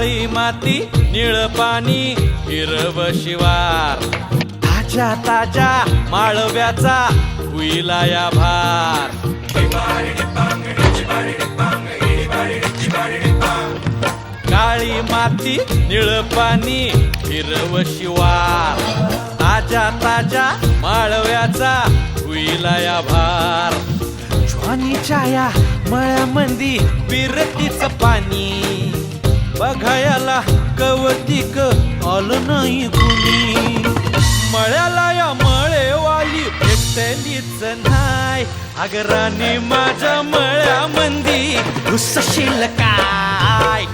काळी माती निळ पाणी हिरव शिवार ताज्या ताज्या माळव्याचा हुईला या भार काळी माती निळ पाणी हिरव शिवार ताज्या ताज्या माळव्याचा हुईला या भार ज्वानीच्या या मळ्यामंदी बिरतीच पाणी बघायला कवतिक आलं नाही कुणी मळ्याला या मळेवाली भेटलीच नाही अगराने माझ्या मळ्यामंदी घुसशील काय